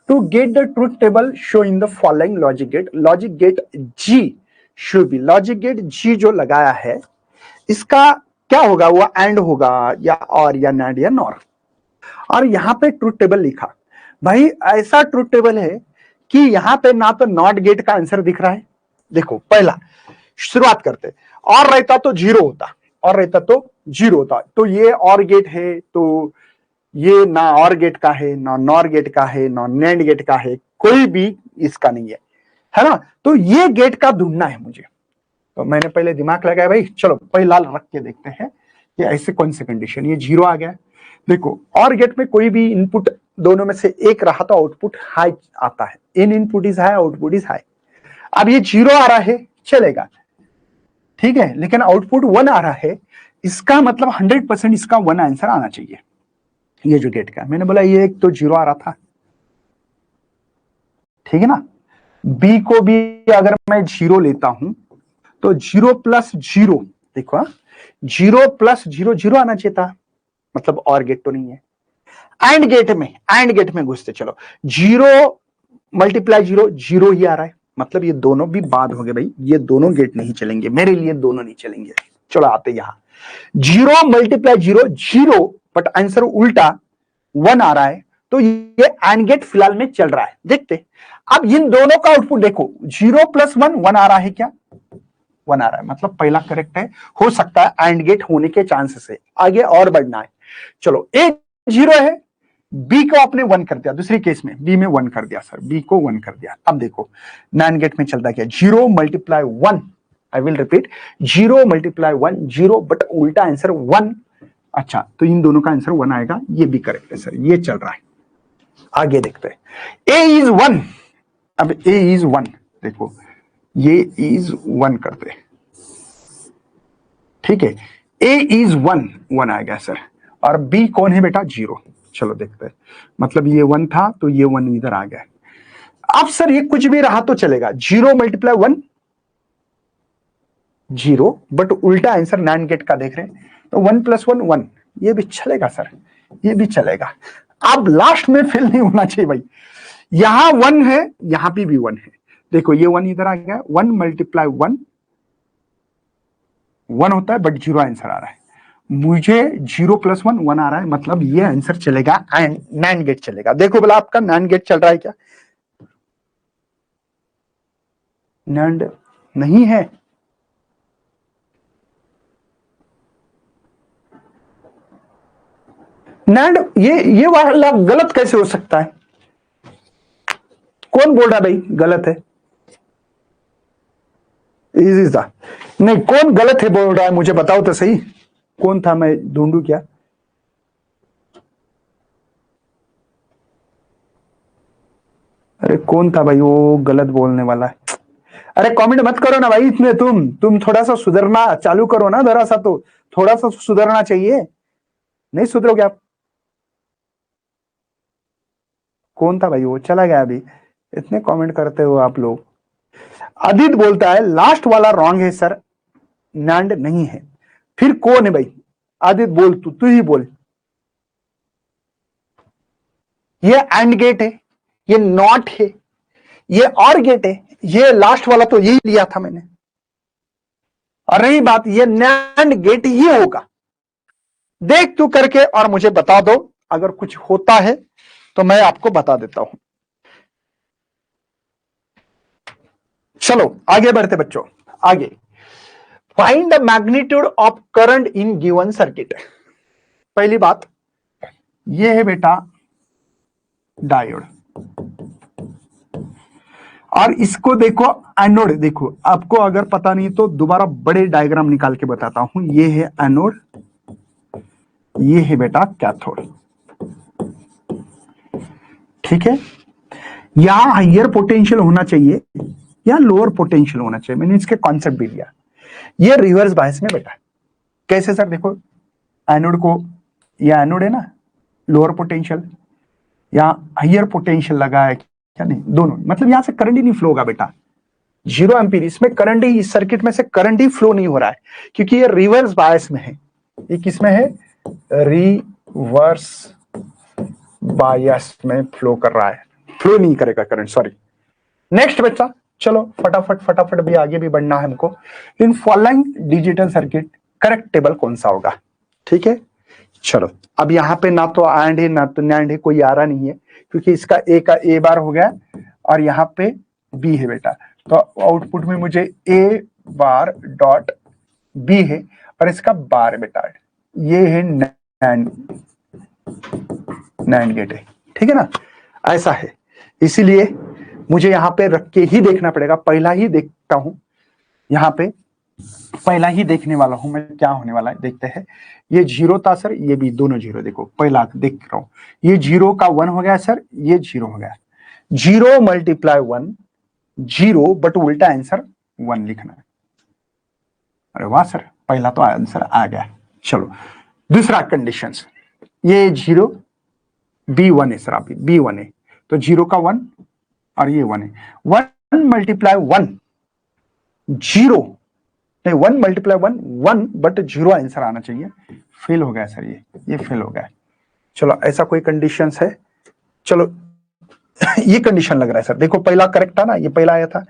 To get the truth table, show in the following logic gate. Logic gate G should be, logic gate G जो लगाया है इसका क्या होगा, वो एंड होगा या और या नैंड या नॉर। और यहां पे ट्रुथ टेबल लिखा, भाई ऐसा ट्रुथ टेबल है कि यहां पे ना तो नॉट गेट का आंसर दिख रहा है। देखो पहला शुरुआत करते, और रहता तो जीरो होता, और रहता तो जीरो होता, तो ये और गेट है, तो ये ना और गेट का है, ना नॉर गेट का है, ना नैंड गेट का है, कोई भी इसका नहीं है ना। तो ये गेट का ढूंढना है मुझे। तो मैंने पहले दिमाग लगाया, भाई चलो पहला रख के देखते हैं कि ऐसे कौन से कंडीशन। ये जीरो आ गया, देखो और गेट में कोई भी इनपुट दोनों में से एक रहा तो आउटपुट हाई आता है। In input is high, output is high. अब ये जीरो आ रहा है चलेगा, ठीक है, लेकिन आउटपुट वन आ रहा है, इसका मतलब 100% इसका वन आंसर आना चाहिए। ये जो गेट का मैंने बोला ये एक तो जीरो आ रहा था, ठीक है ना। बी को भी अगर मैं जीरो लेता हूं तो जीरो प्लस जीरो, देखो जीरो प्लस जीरो जीरो आना चाहिए था, मतलब और गेट तो नहीं है। एंड गेट में घुसते चलो, जीरो मल्टीप्लाई जीरो जीरो ही आ रहा है, मतलब ये दोनों भी बाद हो गए भाई, ये दोनों गेट नहीं चलेंगे मेरे लिए, दोनों नहीं चलेंगे। चलो आते यहां, zero multiply zero zero, but answer उल्टा वन आ रहा है, तो ये एंड गेट फिलहाल में चल रहा है। देखते अब इन दोनों का आउटपुट देखो, जीरो प्लस वन वन आ रहा है, क्या वन आ रहा है, मतलब पहला करेक्ट है। हो सकता है एंड गेट होने के चांसेस है, आगे और बढ़ना है। चलो ए जीरो है, बी को आपने वन कर दिया, दूसरी केस में बी में वन कर दिया सर, बी को वन कर दिया। अब देखो नैंड गेट में चलता क्या, zero multiply one, I will repeat, zero multiply one zero, but उल्टा आंसर वन। अच्छा तो इन दोनों का आंसर वन आएगा, ये भी करेक्ट है सर, ये चल रहा है। आगे देखते हैं, ए इज वन, अब ए इज वन, देखो ये इज वन करते, ठीक है, ए इज वन, वन आ गया सर, और बी कौन है बेटा, जीरो। चलो देखते हैं, मतलब ये वन था तो ये वन इधर आ गया। अब सर ये कुछ भी रहा तो चलेगा, zero multiply one zero, but उल्टा आंसर नैंड गेट का देख रहे हैं, तो वन प्लस वन वन, ये भी चलेगा सर, ये भी चलेगा। अब लास्ट में फेल नहीं होना चाहिए भाई, यहां वन है यहां पे भी वन है, देखो ये वन इधर आ गया, वन मल्टीप्लाई वन वन होता है, बट जीरो आंसर आ रहा है, मुझे जीरो प्लस वन वन आ रहा है, मतलब ये आंसर चलेगा एंड नैंड गेट चलेगा। देखो बोला आपका नैंड गेट चल रहा है क्या, नैंड नहीं है, नैंड ये वाला गलत कैसे हो सकता है, कौन बोल रहा है भाई गलत है, नहीं कौन गलत है बोल रहा है, मुझे बताओ तो सही, कौन था, मैं ढूंढू क्या। अरे कौन था भाई वो गलत बोलने वाला है, अरे कमेंट मत करो ना भाई इतने, तुम थोड़ा सा सुधरना चालू करो ना, जरा सा तो थोड़ा सा सुधरना चाहिए, नहीं सुधरोगे आप। कौन था भाई वो, चला गया अभी, इतने कमेंट करते हो आप लोग। आदित्य बोलता है लास्ट वाला रॉन्ग है सर, नैंड नहीं है, फिर कौन है भाई, आदित्य बोल, तू ही बोल। ये एंड गेट है, ये नॉट है, ये और गेट है, ये लास्ट वाला तो यही लिया था मैंने, और रही बात ये नैंड गेट ही होगा। देख तू करके और मुझे बता दो, अगर कुछ होता है तो मैं आपको बता देता हूं। चलो आगे बढ़ते बच्चों, आगे find the magnitude of current in given circuit. पहली बात ये है बेटा डायोड, और इसको देखो एनोड, देखो आपको अगर पता नहीं तो दोबारा बड़े डायग्राम निकाल के बताता हूं, ये है एनोड, ये है बेटा कैथोड, ठीक है। यहां हाइयर पोटेंशियल होना चाहिए या लोअर पोटेंशियल होना चाहिए, मैंने इसके कॉन्सेप्ट भी दिया। ये रिवर्स बायस में बेटा कैसे सर, देखो एनोड को, यह एनोड है ना, लोअर पोटेंशियल या हाइयर पोटेंशियल लगा है क्या, नहीं दोनों, मतलब यहां से करंट ही नहीं फ्लो होगा बेटा, 0 एम्पीयर, इसमें करंट ही, इस सर्किट में से करंट ही फ्लो नहीं हो रहा है, क्योंकि ये रिवर्स बायस में है। ये किसमें है, रिवर्स बायस में फ्लो कर रहा है, फ्लो नहीं करेगा करंट, सॉरी। नेक्स्ट बच्चा, चलो फटाफट भी आगे भी बढ़ना है हमको। In following digital circuit correct table कौन सा होगा? ठीक है, चलो अब यहाँ पे ना तो एंड है ना तो नैंड है, कोई आ रहा नहीं है क्योंकि इसका ए का ए बार हो गया और यहाँ पे बी है बेटा, तो आउटपुट में मुझे ए बार डॉट बी है और इसका बार है बेटा, ये है नैंड गेट है, ठीक है ना, ऐसा है। इसीलिए मुझे यहाँ पे रख के ही देखना पड़ेगा, पहला ही देखता हूं, यहाँ पे पहला ही देखने वाला हूं मैं, क्या होने वाला है देखते हैं। ये जीरो था सर, ये भी दोनों जीरो, देखो पहला देख रहा हूं, ये जीरो का वन हो गया सर, ये जीरो हो गया, zero multiply one zero, but उल्टा आंसर वन लिखना है। अरे वाह सर, पहला तो आंसर आ गया। चलो दूसरा कंडीशन, ये जीरो बी वन है सर, आप बी वन है तो जीरो का वन और ये वन है, वन मल्टीप्लाई वन जीरो, नहीं one multiply one one, but zero answer आना चाहिए। फेल हो गया सर, ये फेल हो गया। चलो ऐसा कोई कंडीशन है, चलो ये कंडीशन लग रहा है सर, देखो पहला करेक्ट था ना, ये पहला आया था,